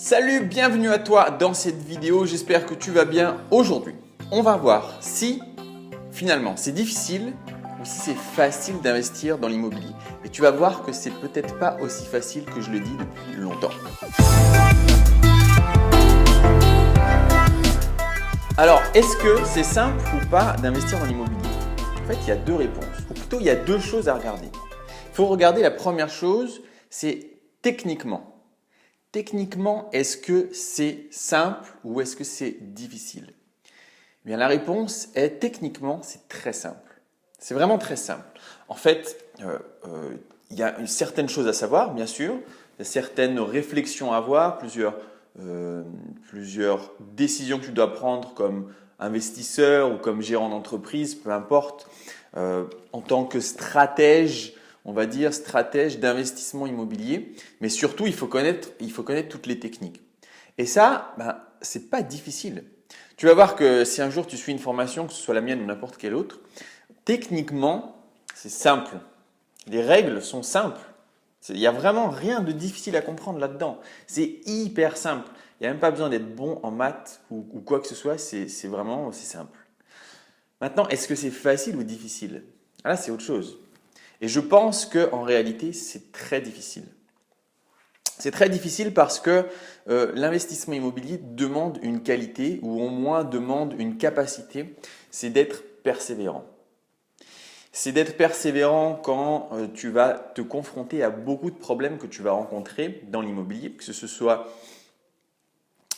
Salut, bienvenue à toi dans cette vidéo, j'espère que tu vas bien. Aujourd'hui, on va voir si finalement c'est difficile ou si c'est facile d'investir dans l'immobilier. Et tu vas voir que c'est peut-être pas aussi facile que je le dis depuis longtemps. Alors, est-ce que c'est simple ou pas d'investir dans l'immobilier? En fait, il y a deux réponses, ou plutôt il y a deux choses à regarder. Il faut regarder la première chose, c'est techniquement. Techniquement, est-ce que c'est simple ou est-ce que c'est difficile? Eh bien, la réponse est techniquement, c'est très simple. C'est vraiment très simple. En fait, il y a certaines choses à savoir, bien sûr. Il y a certaines réflexions à avoir, plusieurs décisions que tu dois prendre comme investisseur ou comme gérant d'entreprise, peu importe. En tant que stratège, on va dire stratège d'investissement immobilier, mais surtout il faut connaître toutes les techniques. Et ça, c'est pas difficile. Tu vas voir que si un jour tu suis une formation, que ce soit la mienne ou n'importe quelle autre, techniquement c'est simple. Les règles sont simples. Il n'y a vraiment rien de difficile à comprendre là-dedans. C'est hyper simple. Il n'y a même pas besoin d'être bon en maths ou quoi que ce soit. C'est simple. Maintenant, est-ce que c'est facile ou difficile? Là, c'est autre chose. Et je pense qu'en réalité, c'est très difficile. C'est très difficile parce que l'investissement immobilier demande une qualité ou au moins demande une capacité, c'est d'être persévérant. C'est d'être persévérant quand tu vas te confronter à beaucoup de problèmes que tu vas rencontrer dans l'immobilier, que ce soit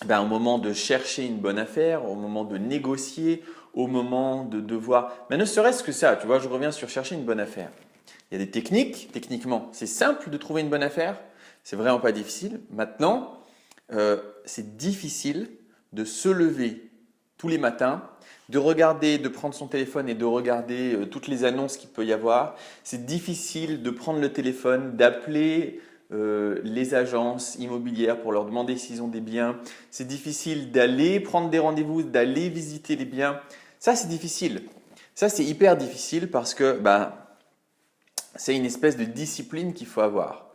au moment de chercher une bonne affaire, au moment de négocier, au moment de devoir… Mais ne serait-ce que ça, tu vois, je reviens sur chercher une bonne affaire. Il y a des techniques, techniquement, c'est simple de trouver une bonne affaire, c'est vraiment pas difficile. Maintenant, c'est difficile de se lever tous les matins, de regarder, de prendre son téléphone et de regarder toutes les annonces qu'il peut y avoir. C'est difficile de prendre le téléphone, d'appeler les agences immobilières pour leur demander s'ils ont des biens. C'est difficile d'aller prendre des rendez-vous, d'aller visiter les biens. Ça, c'est difficile. Ça, c'est hyper difficile parce que c'est une espèce de discipline qu'il faut avoir.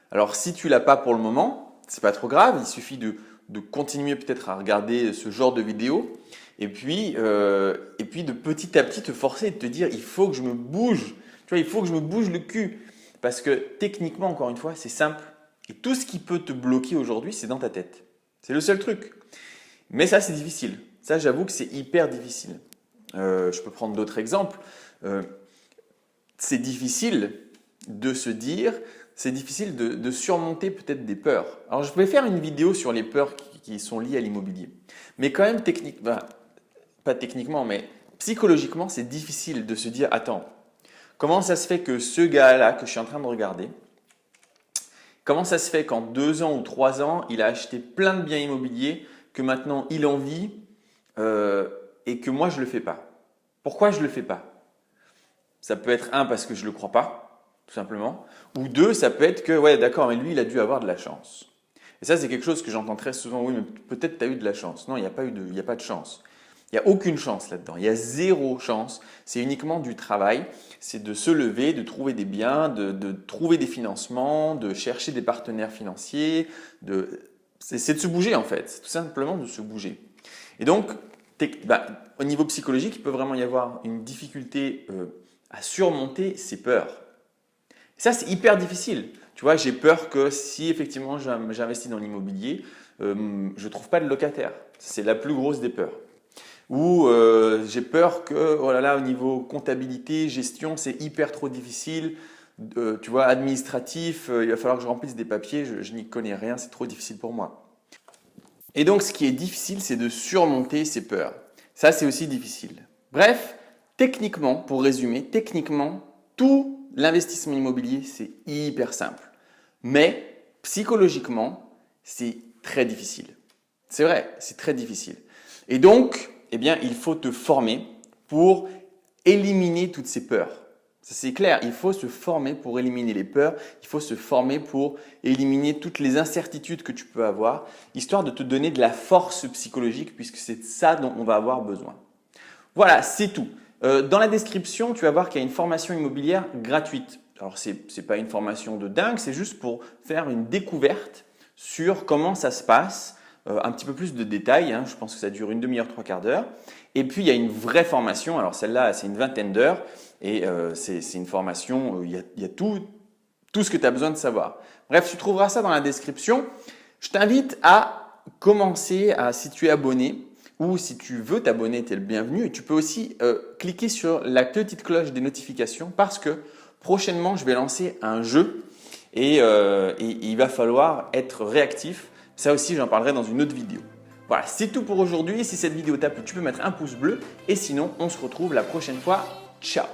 Alors, si tu ne l'as pas pour le moment, ce n'est pas trop grave. Il suffit de continuer peut-être à regarder ce genre de vidéos et puis de petit à petit te forcer et de te dire il faut que je me bouge. Tu vois, il faut que je me bouge le cul. Parce que techniquement, encore une fois, c'est simple. Et tout ce qui peut te bloquer aujourd'hui, c'est dans ta tête. C'est le seul truc. Mais ça, c'est difficile. Ça, j'avoue que c'est hyper difficile. Je peux prendre d'autres exemples. C'est difficile de se dire, c'est difficile de surmonter peut-être des peurs. Alors, je vais faire une vidéo sur les peurs qui sont liées à l'immobilier. Mais quand même, pas techniquement, mais psychologiquement, c'est difficile de se dire, attends, comment ça se fait que ce gars-là que je suis en train de regarder, comment ça se fait qu'en 2 ans ou 3 ans, il a acheté plein de biens immobiliers, que maintenant il en vit et que moi je ne le fais pas? Pourquoi je ne le fais pas? Ça peut être parce que je ne le crois pas, tout simplement. Ou 2, ça peut être que, ouais, d'accord, mais lui, il a dû avoir de la chance. Et ça, c'est quelque chose que j'entends très souvent. Oui, mais peut-être tu as eu de la chance. Non, il n'y a pas de chance. Il n'y a aucune chance là-dedans. Il y a zéro chance. C'est uniquement du travail. C'est de se lever, de trouver des biens, de trouver des financements, de chercher des partenaires financiers. C'est de se bouger en fait. C'est tout simplement de se bouger. Et donc, au niveau psychologique, il peut vraiment y avoir une difficulté à surmonter ces peurs. Et ça, c'est hyper difficile. Tu vois, j'ai peur que si effectivement j'investis dans l'immobilier, je ne trouve pas de locataire. C'est la plus grosse des peurs. Ou j'ai peur que, oh là là, au niveau comptabilité, gestion, c'est hyper trop difficile. Tu vois, administratif, il va falloir que je remplisse des papiers, je n'y connais rien, c'est trop difficile pour moi. Et donc, ce qui est difficile, c'est de surmonter ces peurs. Ça, c'est aussi difficile. Bref, techniquement, pour résumer, techniquement, tout l'investissement immobilier, c'est hyper simple. Mais psychologiquement, c'est très difficile. C'est vrai, c'est très difficile. Et donc, il faut te former pour éliminer toutes ces peurs. C'est clair, il faut se former pour éliminer les peurs, il faut se former pour éliminer toutes les incertitudes que tu peux avoir, histoire de te donner de la force psychologique puisque c'est ça dont on va avoir besoin. Voilà, c'est tout. Dans la description, tu vas voir qu'il y a une formation immobilière gratuite. Alors, ce n'est pas une formation de dingue, c'est juste pour faire une découverte sur comment ça se passe, un petit peu plus de détails. Hein, je pense que ça dure une demi-heure, 3/4 d'heure. Et puis, il y a une vraie formation. Alors, celle-là, c'est une 20aine d'heures. Et c'est une formation, il y a tout ce que tu as besoin de savoir. Bref, tu trouveras ça dans la description. Je t'invite à commencer si tu es abonné ou si tu veux t'abonner, tu es le bienvenu. Et tu peux aussi cliquer sur la petite cloche des notifications parce que prochainement, je vais lancer un jeu et il va falloir être réactif. Ça aussi, j'en parlerai dans une autre vidéo. Voilà, c'est tout pour aujourd'hui. Si cette vidéo t'a plu, tu peux mettre un pouce bleu. Et sinon, on se retrouve la prochaine fois. Ciao!